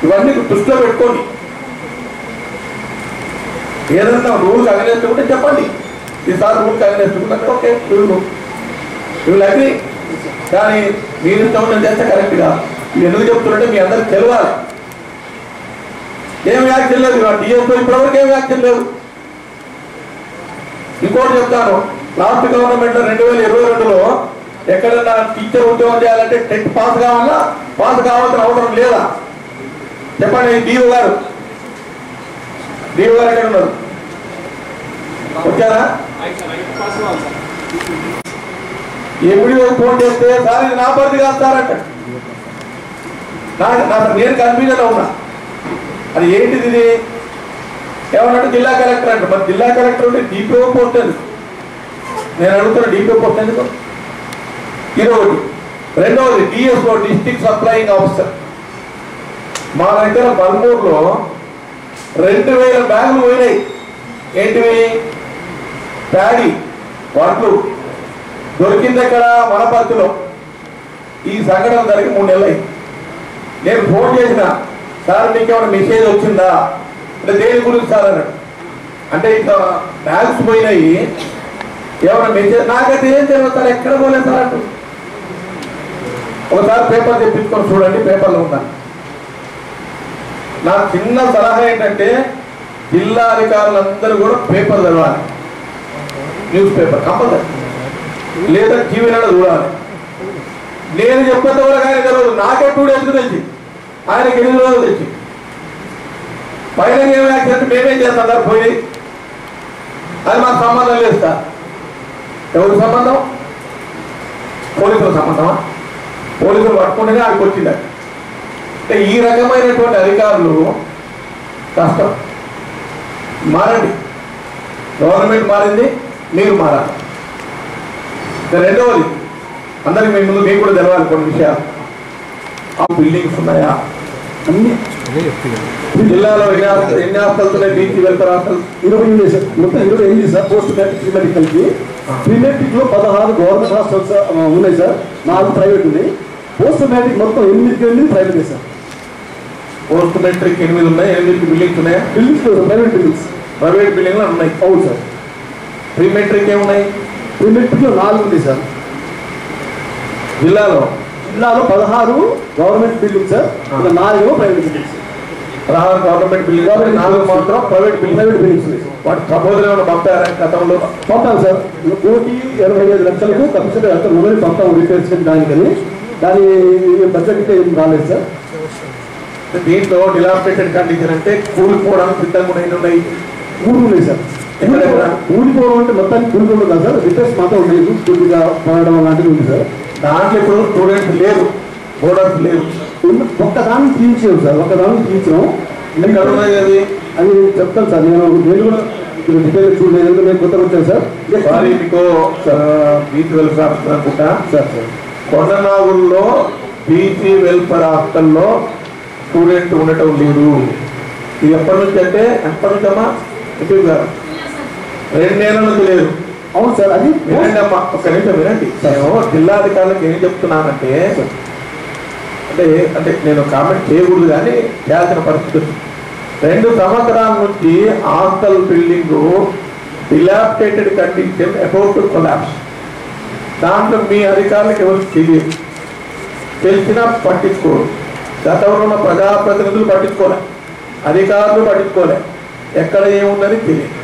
ఇవన్నీ దృష్టిలో పెట్టుకోండి. ఏదన్నా రూల్కి అగెన్స్ట్ ఉంటే చెప్పండి, ఈసారి రూల్కి అగెన్స్ట్ ఉంటే ఓకే వీళ్ళు అగ్రి, కానీ మీరు ఇష్టం చేస్తే కరెక్ట్గా ఎందుకు చెప్తున్నట్టే మీ అందరికి తెలియాలి. ఏం యాక్షన్ లేదు, డిఎస్ఓ ఇప్పటివరకు ఏం యాక్షన్ లేదు. ఇంకోటి చెప్తాను, లాస్ట్ గవర్నమెంట్లో 2022లో ఎక్కడన్నా టీచర్ ఉద్యోగం చేయాలంటే టెట్ పాస్ కావాలా, పాస్ కావాల్సిన అవసరం లేదా చెప్పండి. డిఓ గారు ఎక్కడ ఉన్నారు, వచ్చారా? ఎప్పుడో ఫోన్ చేస్తే సార్ ఇది నా పరిధి కాదు సార్ అంట. నేను కన్ఫ్యూజన్ ఉన్నా, అది ఏంటిది ఇది ఏమన్నట్టు జిల్లా కలెక్టర్ అంట. మరి జిల్లా కలెక్టర్ ఉంటే డిపిఓ పోస్ట్ ఎందుకు? నేను అడుగుతున్నా డిపిఓ పోస్ట్ ఎందుకు? ఇది ఒకటి. రెండవది డిఎస్ఓ, డిస్ట్రిక్ట్ సప్లయింగ్ ఆఫీసర్. మా దగ్గర బల్మూరులో 2000 బ్యాగులు పోయినాయి. ఏంటివి? ప్యాడీ వడ్లు దొరికింది ఎక్కడ? వనపర్తిలో. ఈ సంఘటన జరిగి 3 నెలలు అయింది. నేను ఫోన్ చేసిన, సార్ మీకు ఏమైనా మెసేజ్ వచ్చిందా అంటే దేని గురించి సార్ అన్నాడు. అంటే ఇట్లా బ్యాగ్స్ పోయినాయి, ఏమైనా మెసేజ్? నాకైతే ఏం తెలియదు సార్, ఎక్కడ పోలేదు సార్ అంటూ. ఒకసారి పేపర్ తెప్పించుకొని చూడండి, పేపర్లో ఉన్నాను. నా చిన్న సలహా ఏంటంటే జిల్లా అధికారులందరూ కూడా పేపర్ చదవాలి, న్యూస్ పేపర్ కంపల్సరీ, లేదా టీవీలో చూడాలి. నేను చెప్పేంత వరకు ఆయన తెలియదు, నాకే 2 డేస్ తెచ్చి ఆయనకి 8 రోజులు తెచ్చి పైన ఏం యాక్సిడెంట్ మేమేం చేస్తాం సార్ పోయి, అది మాకు సంబంధం లేదు సార్. ఎవరికి సంబంధం? పోలీసుల సంబంధమా? పోలీసులు పట్టుకుంటేనే ఆడికి వచ్చింది. అంటే ఈ రకమైనటువంటి అధికారులు కష్టం. మారండి, గవర్నమెంట్ మారింది, మీరు మారాలి. రెండవది, అందరికి మీ ముందు మీకు కూడా తెలవాలి కొన్ని విషయాలు. బిల్డింగ్స్ ఉన్నాయా? అన్ని జిల్లాలో ఎన్ని హాస్టల్స్ ఉన్నాయి? బీసీ వెల్ఫేర్ హాస్టల్ 20 సార్, మొత్తం 28 sir. Post matric pre matric కలిపి ప్రీ మెట్రిక్ లో 16 గవర్నమెంట్ హాస్టల్స్ ఉన్నాయి సార్, 4 ప్రైవేట్ ఉన్నాయి. పోస్ట్ మెట్రిక్ మొత్తం 8 ప్రైవేట్ సార్. పోస్ట్ మెట్రిక్ 8 ఉన్నాయి, 8 బిల్డింగ్స్ ఉన్నాయా? బిల్డింగ్స్ ప్రైవేట్ బిల్డింగ్లు ఉన్నాయి. అవును సార్. ప్రీ మెట్రిక్ ఏమున్నాయి? ప్రీ మెట్రిక్ లో 4 ఉంది సార్. జిల్లాలో 16 government building sir, 4 private buildings. 16 government building, 4 మాత్రం ప్రైవేట్ బిల్డింగ్స్. వాటి ప్రపోజల్ ఏమైనా పంపారా గతంలో? పంపాను సార్. 1,85,00,000కు కమిషన్ అంతా మొదటి పంపాము రిపేర్స్ దానికని. దాని బడ్జెట్ ఏం రాలేదు సార్. దీంట్లో డిలాపిడేటెడ్ కండిషన్ అంటే కూలిపోవడానికి సిద్ధంగా ఉన్నాయి. 3 ఉన్నాయి సార్. కూలిపోవడం అంటే మొత్తానికి కూలిపోవడం కాదు సార్, రిపేర్స్ మాత్రం లేదు, కొద్దిగా పడడం లాంటివి ఉంది సార్. దాంట్లో ఇప్పుడు స్టూడెంట్స్ లేరు, బోర్డర్స్ లేరు. ఒక్కదాన్ని తీయించాము సార్, ఒక్కదాన్ని తీయించాం. ఎక్కడ ఉన్నాయి అది? అది చెప్తాను సార్. నేను కూడా డీటెయిల్ చూడలేదు, నేను కొత్తగా వచ్చాను సార్. సారీ, మీకు బీసీ వెల్ఫేర్ హాస్టల్ అనుకుంటా సార్. కొండనాగుల్లో బీసీ వెల్ఫేర్ హాస్టల్లో స్టూడెంట్ ఉండటం లేదు. ఇది ఎప్పటి నుంచి అంటే ఎప్పటి నుంచమ్మా? ఎప్పుడు గారు 2 నెలల నుంచి లేదు. అవును సార్. అది వినండి అమ్మా, ఒక్క నిమిషం వినండి. నేను జిల్లాధికారులకు ఏం చెప్తున్నానంటే, అంటే నేను కామెంట్ చేయకూడదు కానీ చేయాల్సిన పరిస్థితి. 2 సంవత్సరాల నుంచి hostel building dilapidated condition about to collapse. దాంట్లో మీ అధికారులకు ఎవరు తెలియదు, తెలిసినా పట్టించుకోరు. గతంలో ఉన్న ప్రజాప్రతినిధులు పట్టించుకోలే, అధికారులు పట్టించుకోలే, ఎక్కడ ఏముందని తెలియదు.